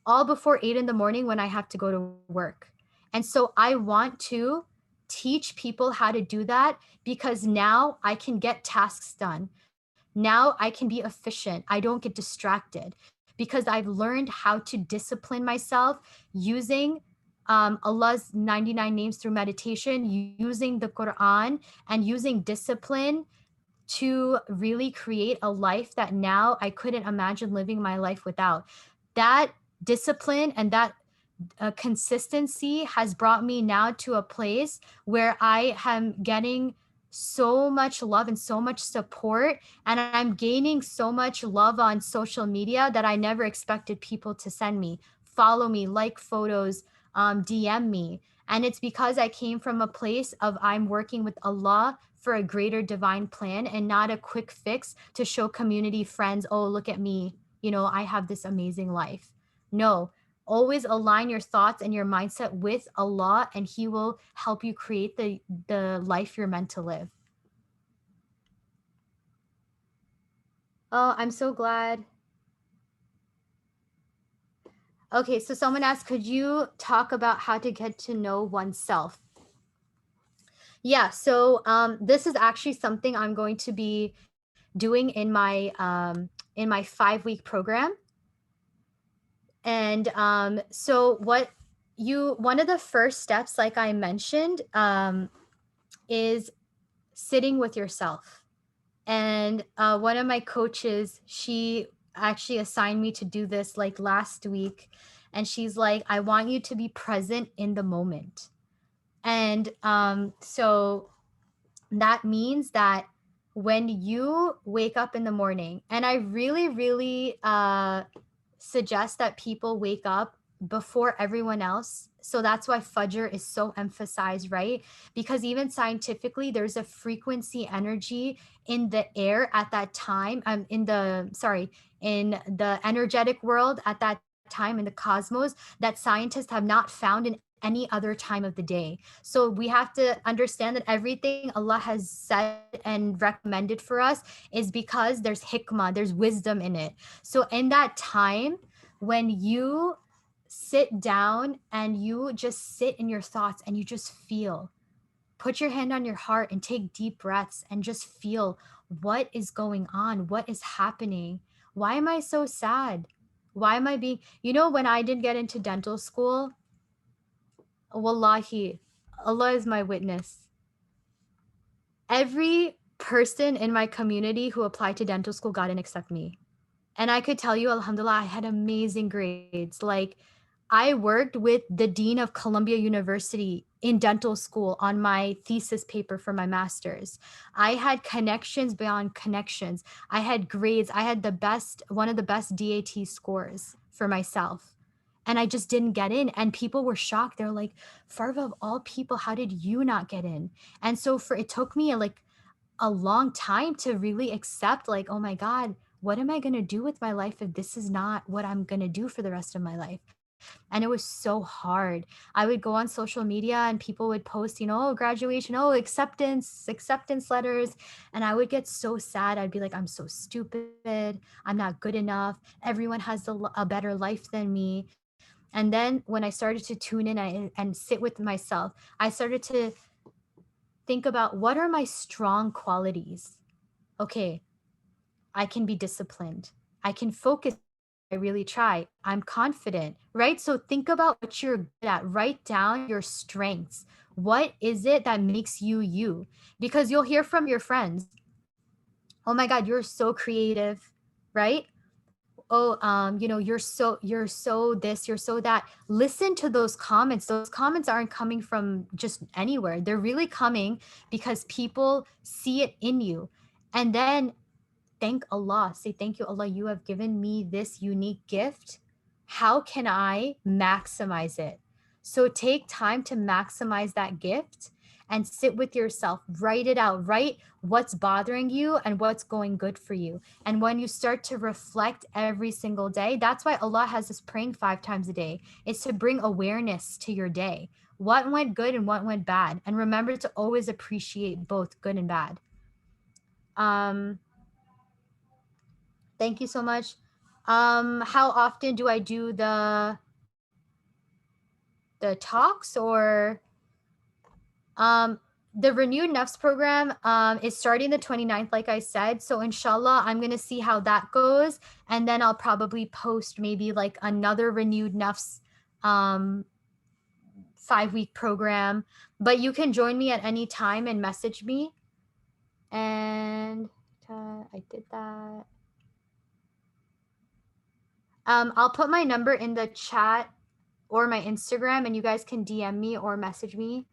all before 8 in the morning when I have to go to work. And so I want to teach people how to do that, because now I can get tasks done. Now I can be efficient. I don't get distracted because I've learned how to discipline myself using Allah's 99 names through meditation, using the Quran, and using discipline to really create a life that now I couldn't imagine living my life without. That discipline and that consistency has brought me now to a place where I am getting so much love and so much support, and I'm gaining so much love on social media that I never expected people to send me. Follow me, like photos, DM me. And it's because I came from a place of I'm working with Allah for a greater divine plan and not a quick fix to show community friends, oh, look at me, you know, I have this amazing life. No, always align your thoughts and your mindset with Allah, and He will help you create the life you're meant to live. Oh, I'm so glad. Okay, so someone asked, could you talk about how to get to know oneself? Yeah, so this is actually something I'm going to be doing in my 5-week program. And so one of the first steps, like I mentioned, is sitting with yourself. And one of my coaches, actually assigned me to do this like last week, and she's like, I want you to be present in the moment. And so that means that when you wake up in the morning, and I really, really suggest that people wake up before everyone else. So that's why Fajr is so emphasized, right? Because even scientifically, there's a frequency energy in the air at that time, in the energetic world at that time in the cosmos that scientists have not found in any other time of the day. So we have to understand that everything Allah has said and recommended for us is because there's hikmah, there's wisdom in it. So in that time, when you sit down and you just sit in your thoughts and you just feel, put your hand on your heart and take deep breaths and just feel what is going on, what is happening. Why am I so sad? Why am I being, when I didn't get into dental school, wallahi, Allah is my witness. Every person in my community who applied to dental school got in except me. And I could tell you, alhamdulillah, I had amazing grades. Like, I worked with the dean of Columbia University in dental school on my thesis paper for my master's. I had connections beyond connections. I had grades. I had one of the best DAT scores for myself. And I just didn't get in. And people were shocked. They're like, Farva, of all people, how did you not get in? And so it took me like a long time to really accept, like, oh my God, what am I going to do with my life if this is not what I'm going to do for the rest of my life? And it was so hard. I would go on social media and people would post, oh, graduation, oh, acceptance letters. And I would get so sad. I'd be like, I'm so stupid. I'm not good enough. Everyone has a better life than me. And then when I started to tune in and sit with myself, I started to think about, what are my strong qualities? Okay, I can be disciplined. I can focus. I really try. I'm confident, right? So think about what you're good at. Write down your strengths. What is it that makes you you? Because you'll hear from your friends, oh my God, you're so creative, right? Oh, you're so this, you're so that. Listen to those comments. Those comments aren't coming from just anywhere. They're really coming because people see it in you. And then thank Allah. Say, thank you, Allah. You have given me this unique gift. How can I maximize it? So take time to maximize that gift and sit with yourself. Write it out. Write what's bothering you and what's going good for you. And when you start to reflect every single day, that's why Allah has us praying 5 times a day. It's to bring awareness to your day. What went good and what went bad. And remember to always appreciate both good and bad. Thank you so much. How often do I do the talks, or the Renewed Nafs program is starting the 29th, like I said. So inshallah, I'm going to see how that goes. And then I'll probably post maybe like another Renewed Nafs 5-week program. But you can join me at any time and message me. And I did that. I'll put my number in the chat or my Instagram, and you guys can DM me or message me.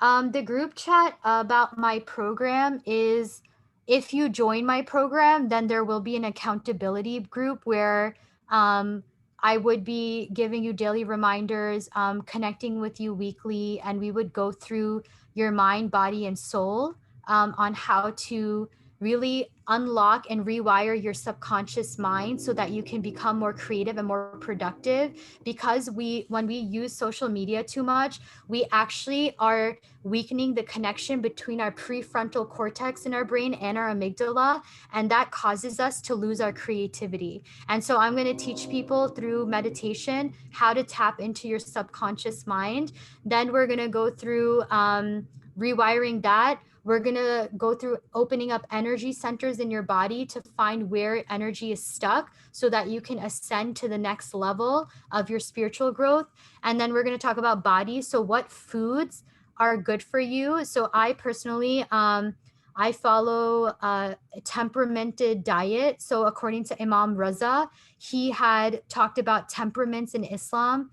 The group chat about my program is, if you join my program, then there will be an accountability group where I would be giving you daily reminders, connecting with you weekly, and we would go through your mind, body, and soul on how to really unlock and rewire your subconscious mind so that you can become more creative and more productive. Because when we use social media too much, we actually are weakening the connection between our prefrontal cortex in our brain and our amygdala, and that causes us to lose our creativity. And so I'm going to teach people through meditation how to tap into your subconscious mind. Then we're going to go through rewiring that. We're going to go through opening up energy centers in your body to find where energy is stuck so that you can ascend to the next level of your spiritual growth. And then we're going to talk about body. So what foods are good for you. So I personally, I follow a temperamented diet. So according to Imam Raza, he had talked about temperaments in Islam.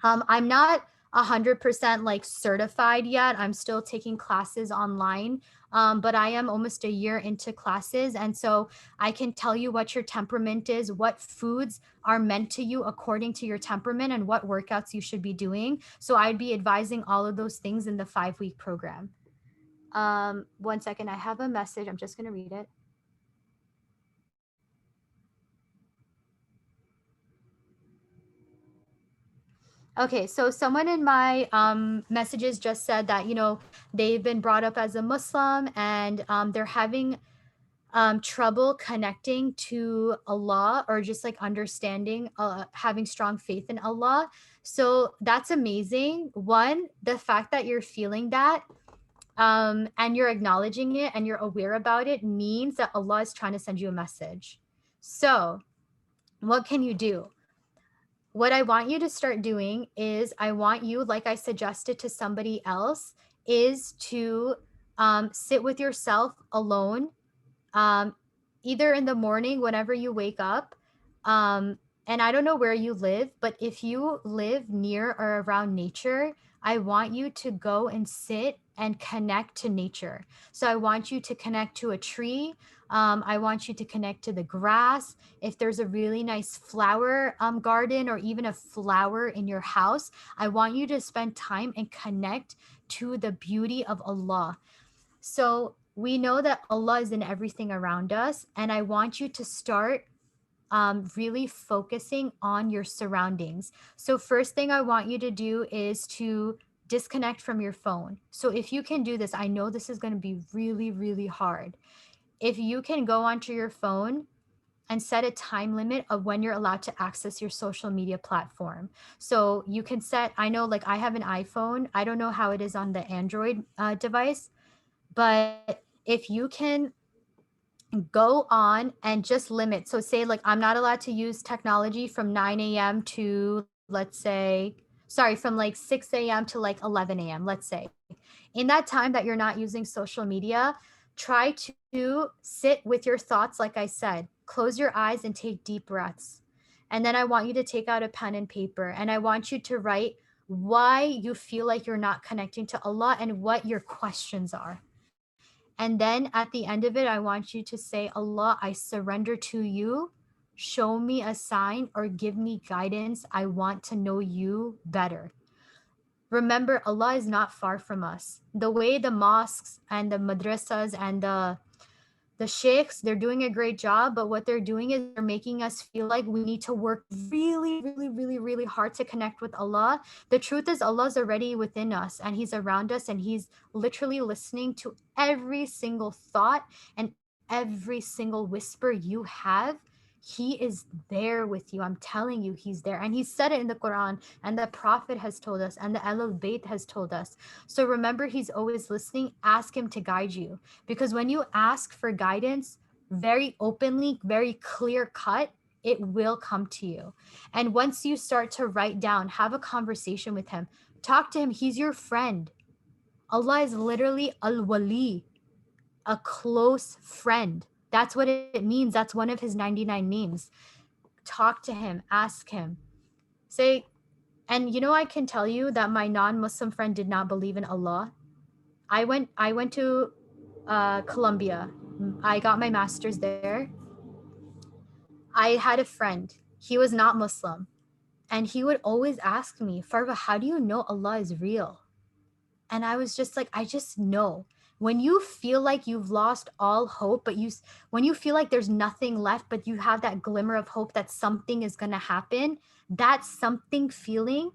I'm not 100% like certified yet. I'm still taking classes online. But I am almost a year into classes. And so I can tell you what your temperament is, what foods are meant to you according to your temperament, and what workouts you should be doing. So I'd be advising all of those things in the 5-week program. One second, I have a message. I'm just going to read it. Okay, so someone in my messages just said that, they've been brought up as a Muslim, and they're having trouble connecting to Allah, or just like understanding, having strong faith in Allah. So that's amazing. One, the fact that you're feeling that, and you're acknowledging it and you're aware about it, means that Allah is trying to send you a message. So what can you do? What I want you to start doing is, I want you, like I suggested to somebody else, is to sit with yourself alone, um, either in the morning whenever you wake up. And I don't know where you live, but if you live near or around nature, I want you to go and sit and connect to nature. So I want you to connect to a tree. I want you to connect to the grass. If there's a really nice flower garden, or even a flower in your house, I want you to spend time and connect to the beauty of Allah. So we know that Allah is in everything around us, and I want you to start really focusing on your surroundings. So first thing I want you to do is to disconnect from your phone. So if you can do this, I know this is going to be really, really hard. If you can go onto your phone and set a time limit of when you're allowed to access your social media platform. So you can set, I know, like, I have an iPhone. I don't know how it is on the Android device, but if you can go on and just limit. So say, like, I'm not allowed to use technology from 9 a.m. to, let's say, sorry, from like 6 a.m. to like 11 a.m., let's say. In that time that you're not using social media, try to sit with your thoughts. Like I said, close your eyes and take deep breaths. And then I want you to take out a pen and paper, and I want you to write why you feel like you're not connecting to Allah and what your questions are. And then at the end of it, I want you to say, Allah, I surrender to you. Show me a sign or give me guidance. I want to know you better. Remember, Allah is not far from us. The way the mosques and the madrasas and the sheikhs, they're doing a great job, but what they're doing is they're making us feel like we need to work really, really, really, really hard to connect with Allah. The truth is, Allah's already within us, and He's around us, and He's literally listening to every single thought and every single whisper you have. He is there with you. I'm telling you, He's there. And He said it in the Quran, and the Prophet has told us, and the Ahlul Bayt has told us. So remember, He's always listening. Ask Him to guide you. Because when you ask for guidance very openly, very clear cut, it will come to you. And once you start to write down, have a conversation with Him, talk to Him. He's your friend. Allah is literally al-wali, a close friend. That's what it means. That's one of His 99 names. Talk to Him, ask Him. Say, and I can tell you that my non-Muslim friend did not believe in Allah. I went to Colombia. I got my master's there. I had a friend. He was not Muslim. And he would always ask me, Farwah, how do you know Allah is real? And I was just like, I just know. When you feel like you've lost all hope, when you feel like there's nothing left, but you have that glimmer of hope that something is going to happen, that something feeling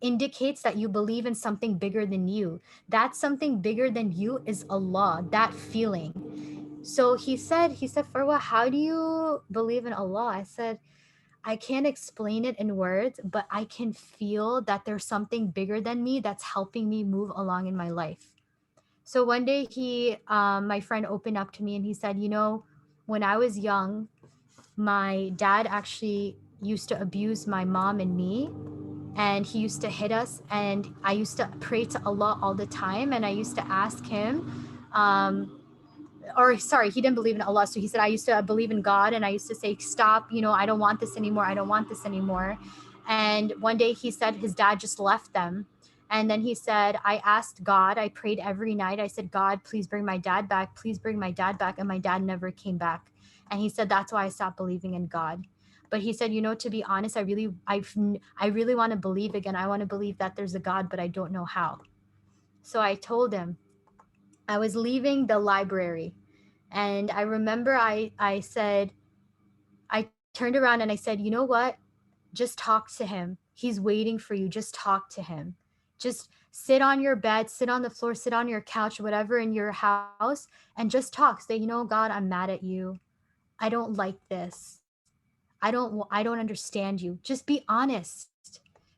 indicates that you believe in something bigger than you. That something bigger than you is Allah, that feeling. So he said, Farwah, how do you believe in Allah? I said, I can't explain it in words, but I can feel that there's something bigger than me that's helping me move along in my life. So one day my friend opened up to me and he said, when I was young, my dad actually used to abuse my mom and me, and he used to hit us, and I used to pray to Allah all the time, and I used to ask him or sorry, he didn't believe in Allah. So he said, I used to believe in God, and I used to say, stop, I don't want this anymore. I don't want this anymore. And one day he said his dad just left them. And then he said, I asked God, I prayed every night. I said, God, please bring my dad back. Please bring my dad back. And my dad never came back. And he said, that's why I stopped believing in God. But he said, to be honest, I really want to believe again. I want to believe that there's a God, but I don't know how. So I told him, I was leaving the library, and I remember I said, I turned around and I said, you know what? Just talk to him. He's waiting for you. Just talk to him. Just sit on your bed, sit on the floor, sit on your couch, whatever in your house, and just talk. Say, God, I'm mad at you. I don't like this. I don't understand you. Just be honest.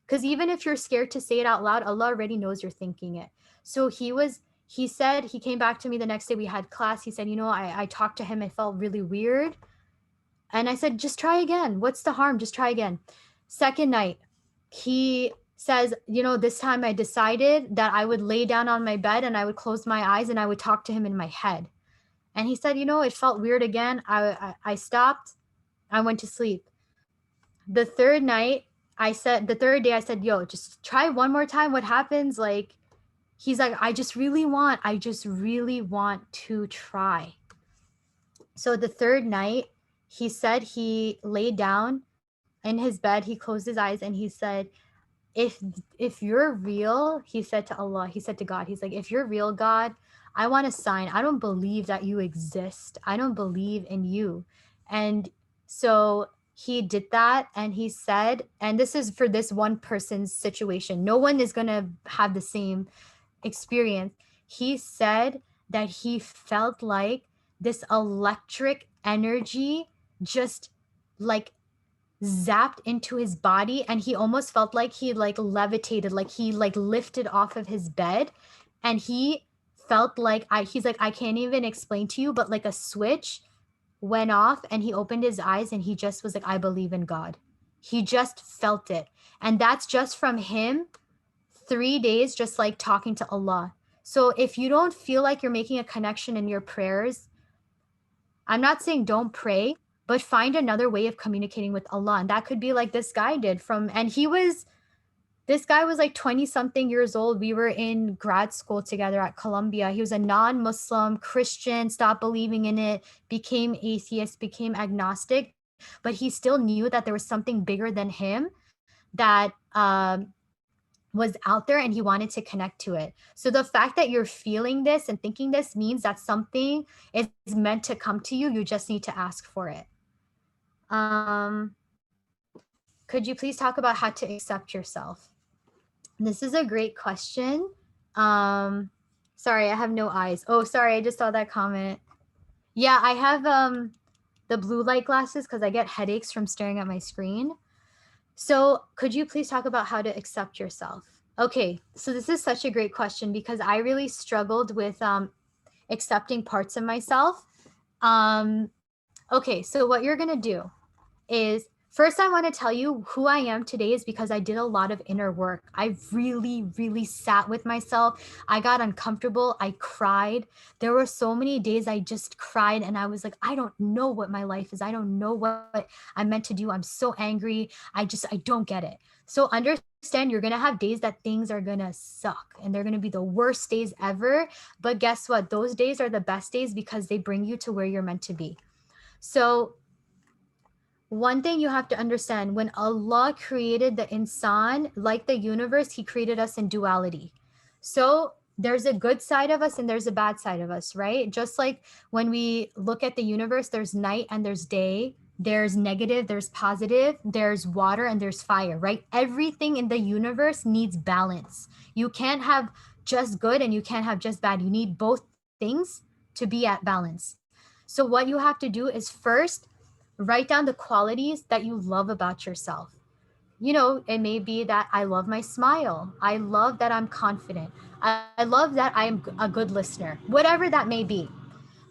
Because even if you're scared to say it out loud, Allah already knows you're thinking it. So he said, he came back to me the next day. We had class. He said, I talked to him. It felt really weird. And I said, just try again. What's the harm? Just try again. Second night, he says, this time I decided that I would lay down on my bed and I would close my eyes and I would talk to him in my head. And he said, it felt weird again. I stopped. I went to sleep. The third day, I said, yo, just try one more time. What happens? Like, he's like, I just really want to try. So the third night, he said he laid down in his bed, he closed his eyes, and he said, if you're real, he said to Allah, he said to God, he's like, if you're real, God, I want a sign. I don't believe that you exist. I don't believe in you. And so he did that, and he said, and this is for this one person's situation, no one is going to have the same experience. He said that he felt like this electric energy just like zapped into his body, and he almost felt like he like levitated, like he like lifted off of his bed, and he felt like he's like, I can't even explain to you, but like a switch went off, and he opened his eyes, and he just was like, I believe in God. He just felt it. And that's just from him 3 days just like talking to Allah. So if you don't feel like you're making a connection in your prayers, I'm not saying don't pray, but find another way of communicating with Allah. And that could be like this guy did this guy was like 20 something years old. We were in grad school together at Columbia. He was a non-Muslim Christian, stopped believing in it, became atheist, became agnostic, but he still knew that there was something bigger than him that was out there, and he wanted to connect to it. So the fact that you're feeling this and thinking this means that something is meant to come to you. You just need to ask for it. Could you please talk about how to accept yourself? This is a great question. Sorry, I have no eyes. Oh, sorry, I just saw that comment. Yeah, I have the blue light glasses because I get headaches from staring at my screen. So could you please talk about how to accept yourself? Okay, so this is such a great question because I really struggled with accepting parts of myself. Okay, so what you're going to do is, first, I want to tell you who I am today is because I did a lot of inner work. I really, really sat with myself. I got uncomfortable. I cried. There were so many days I just cried, and I was like, I don't know what my life is. I don't know what I'm meant to do. I'm so angry. I don't get it. So understand, you're going to have days that things are going to suck, and they're going to be the worst days ever. But guess what? Those days are the best days because they bring you to where you're meant to be. So one thing you have to understand, when Allah created the insan, like the universe, he created us in duality. So there's a good side of us and there's a bad side of us, right? Just like when we look at the universe, there's night and there's day, there's negative, there's positive, there's water and there's fire, right? Everything in the universe needs balance. You can't have just good and you can't have just bad. You need both things to be at balance. So what you have to do is first write down the qualities that you love about yourself. It may be that I love my smile. I love that I'm confident. I love that I'm a good listener, whatever that may be.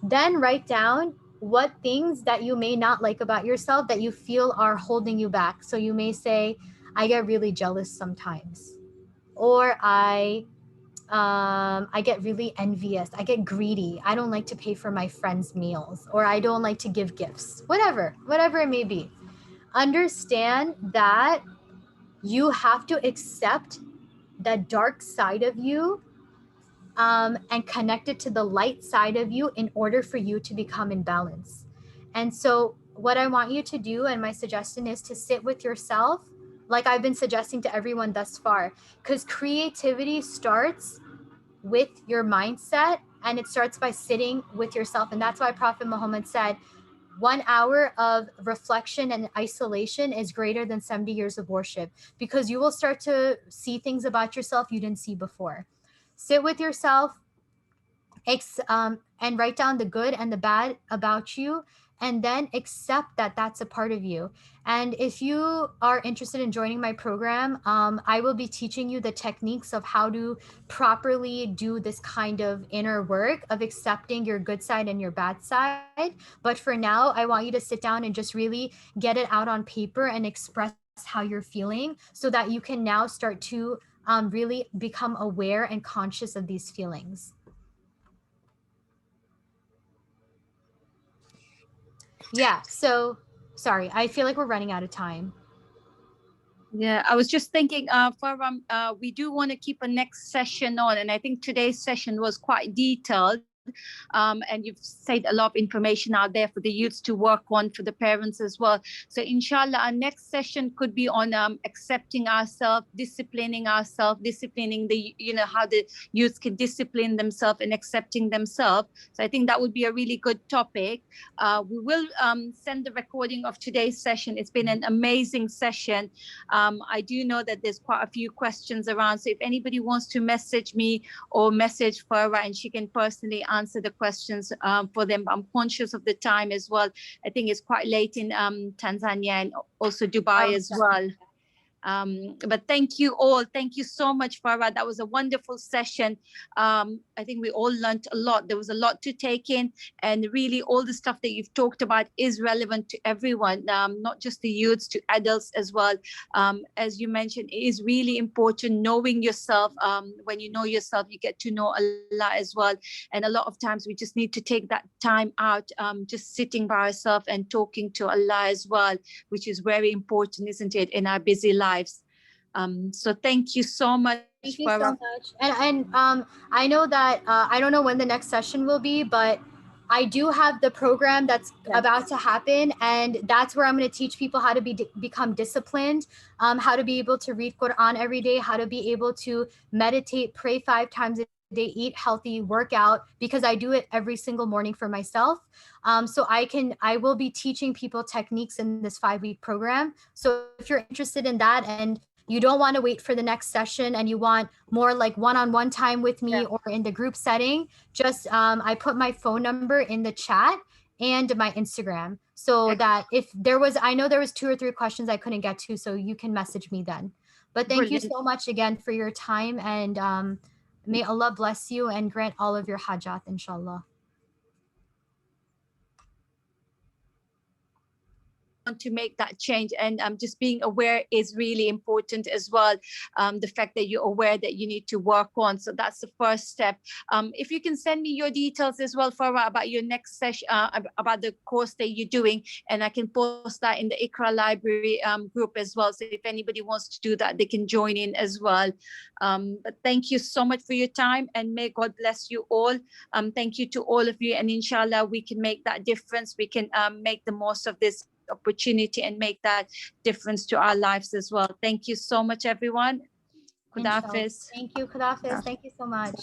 Then write down what things that you may not like about yourself that you feel are holding you back. So you may say, I get really jealous sometimes, or I I get really envious. I get greedy. I don't like to pay for my friends' meals, or I don't like to give gifts, whatever it may be. Understand that you have to accept that dark side of you, and connect it to the light side of you in order for you to become in balance. And so, what I want you to do, and my suggestion is to sit with yourself, like I've been suggesting to everyone thus far, because creativity starts with your mindset, and it starts by sitting with yourself. And that's why Prophet Muhammad said, 1 hour of reflection and isolation is greater than 70 years of worship, because you will start to see things about yourself you didn't see before. Sit with yourself, and write down the good and the bad about you, and then accept that that's a part of you. And if you are interested in joining my program, I will be teaching you the techniques of how to properly do this kind of inner work of accepting your good side and your bad side. But for now, I want you to sit down and just really get it out on paper and express how you're feeling, so that you can now start to really become aware and conscious of these feelings. Yeah. So sorry, I feel like we're running out of time. Yeah, I was just thinking, Farwah, we do want to keep a next session on, and I think today's session was quite detailed. And you've said a lot of information out there for the youths to work on, for the parents as well. So inshallah, our next session could be on accepting ourselves, disciplining the, how the youths can discipline themselves and accepting themselves. So I think that would be a really good topic. We will send the recording of today's session. It's been an amazing session. I do know that there's quite a few questions around. So if anybody wants to message me or message Farwah, and she can personally answer the questions for them. I'm conscious of the time as well. I think it's quite late in Tanzania and also Dubai as well. But thank you all. Thank you so much, Farwah. That was a wonderful session. I think we all learned a lot. There was a lot to take in, and really all the stuff that you've talked about is relevant to everyone, not just the youths, to adults as well. As you mentioned, it is really important knowing yourself. When you know yourself, you get to know Allah as well. And a lot of times we just need to take that time out, just sitting by ourselves and talking to Allah as well, which is very important, isn't it, in our busy lives. So thank you so much. Thank you so much. And I know that I don't know when the next session will be, but I do have the program that's about to happen, and that's where I'm going to teach people how to become disciplined, how to be able to read Quran every day, how to be able to meditate, pray 5 times a day, eat healthy, work out, because I do it every single morning for myself. So I will be teaching people techniques in this 5-week program. So if you're interested in that, and you don't want to wait for the next session, and you want more like one-on-one time with me, or in the group setting, just I put my phone number in the chat and my Instagram, so that if there was, I know there was 2 or 3 questions I couldn't get to, so you can message me then. But thank you so much again for your time, and may Allah bless you and grant all of your hajat, inshallah. To make that change, and just being aware is really important as well. The fact that you're aware that you need to work on, so that's the first step. If you can send me your details as well, Farwah, about your next session, about the course that you're doing, and I can post that in the Iqra library group as well, so if anybody wants to do that, they can join in as well. But thank you so much for your time, and may God bless you all. Thank you to all of you, and inshallah we can make that difference. We can make the most of this opportunity and make that difference to our lives as well. Thank you so much, everyone. Khuda Hafiz. Thank you. Khuda Hafiz. Thank you so much.